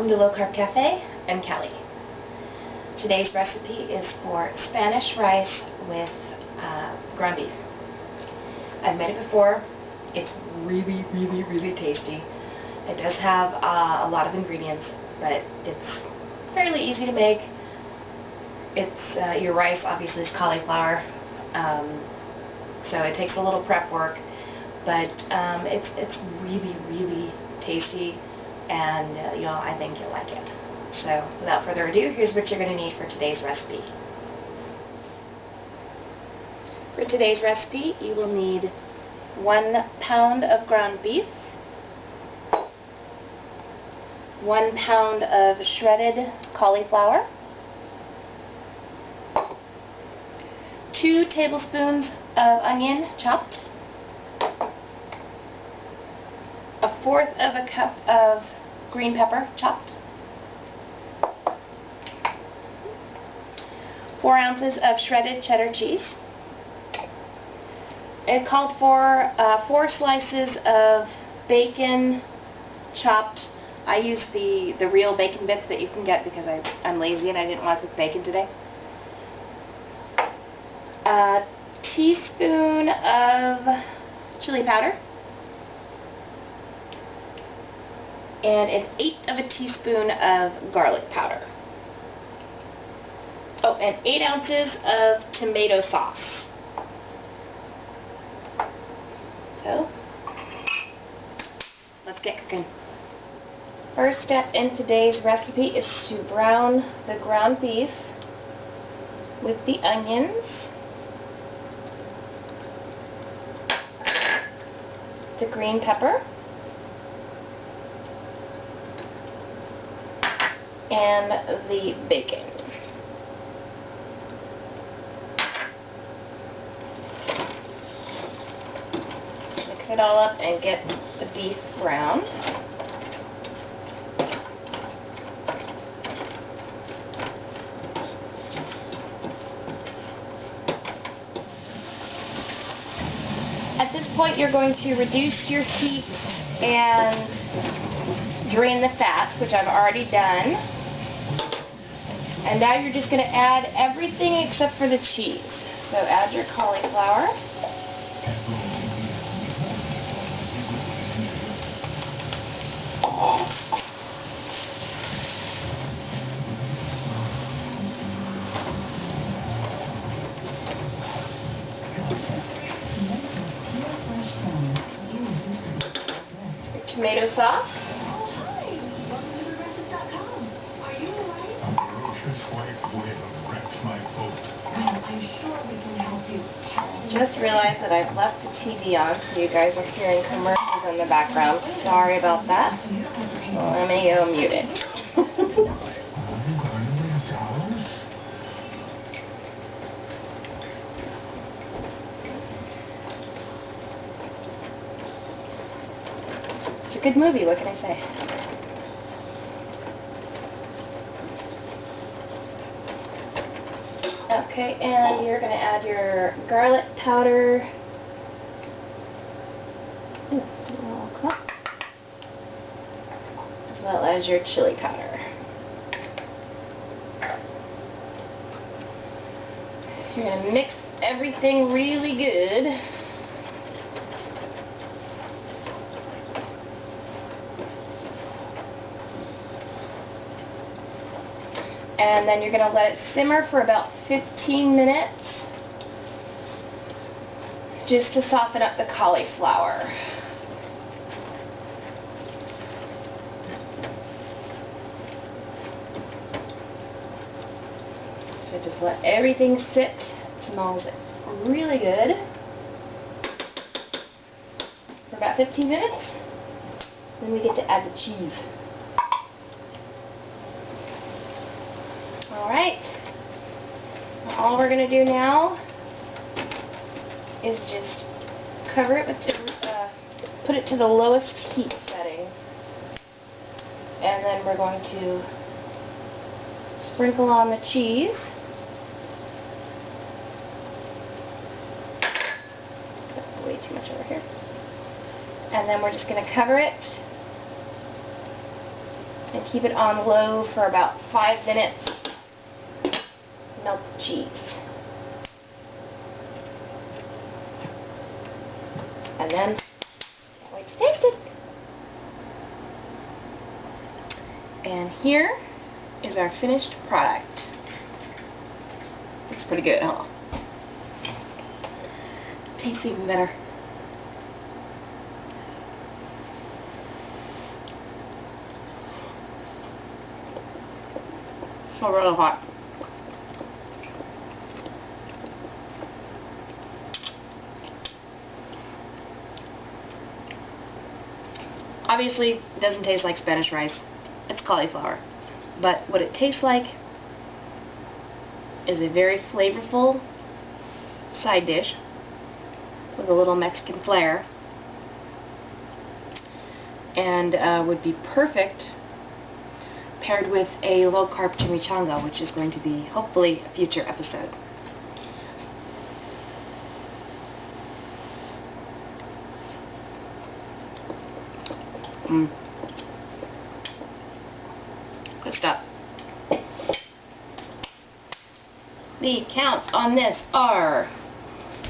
Welcome to Low Carb Cafe. I'm Kelly. Today's recipe is for Spanish rice with ground beef. I've made it before. It's really, really, really tasty. It does have a lot of ingredients, but it's fairly easy to make. It's your rice obviously is cauliflower, so it takes a little prep work, but it's really, really tasty, and I think you'll like it. So without further ado, here's what you're going to need for today's recipe. For today's recipe, you will need 1 pound of ground beef, 1 pound of shredded cauliflower, 2 tablespoons of onion chopped, 1/4 of a cup of green pepper chopped, 4 ounces of shredded cheddar cheese. It called for 4 slices of bacon chopped. I used the real bacon bits that you can get because I'm lazy and I didn't want to cook bacon today. A teaspoon of chili powder and 1/8 of a teaspoon of garlic powder. Oh, and 8 ounces of tomato sauce. So, let's get cooking. First step in today's recipe is to brown the ground beef with the onions, the green pepper, and the bacon. Mix it all up and get the beef brown. At this point, you're going to reduce your heat and drain the fat, which I've already done. And now you're just going to add everything except for the cheese. So add your cauliflower. Your tomato sauce. Just realized that I've left the TV on, so you guys are hearing commercials in the background. Sorry about that. Let me go mute it. It's a good movie, what can I say? Okay, and you're going to add your garlic powder, as well as your chili powder. You're going to mix everything really good. And then you're going to let it simmer for about 15 minutes just to soften up the cauliflower. So just let everything sit. It smells really good for about 15 minutes. Then we get to add the cheese. Alright, all we're going to do now is just cover it with, put it to the lowest heat setting, and then we're going to sprinkle on the cheese. Way too much over here. And then we're just going to cover it And keep it on low for about 5 minutes. Melt the cheese. And then, can't wait to taste it. And here is our finished product. Looks pretty good, huh? Tastes even better. So really hot. Obviously, it doesn't taste like Spanish rice. It's cauliflower. But what it tastes like is a very flavorful side dish with a little Mexican flair, and would be perfect paired with a low-carb chimichanga, which is going to be hopefully a future episode. Good stuff. The counts on this are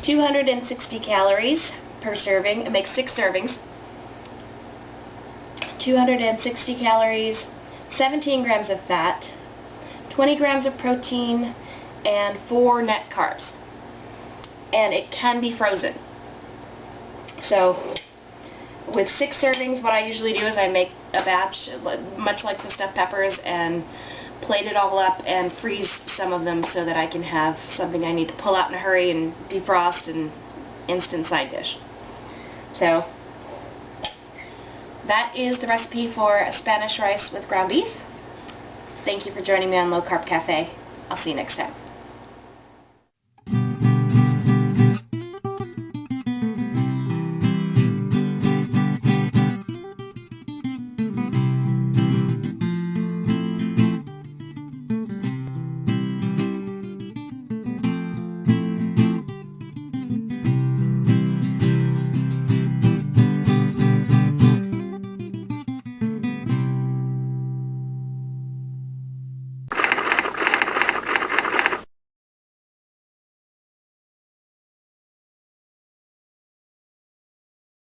260 calories per serving. It makes 6 servings. 260 calories, 17 grams of fat, 20 grams of protein, and 4 net carbs. And it can be frozen. So with 6 servings, what I usually do is I make a batch, much like the stuffed peppers, and plate it all up and freeze some of them so that I can have something I need to pull out in a hurry and defrost and instant side dish. So that is the recipe for Spanish rice with ground beef. Thank you for joining me on Low Carb Cafe. I'll see you next time.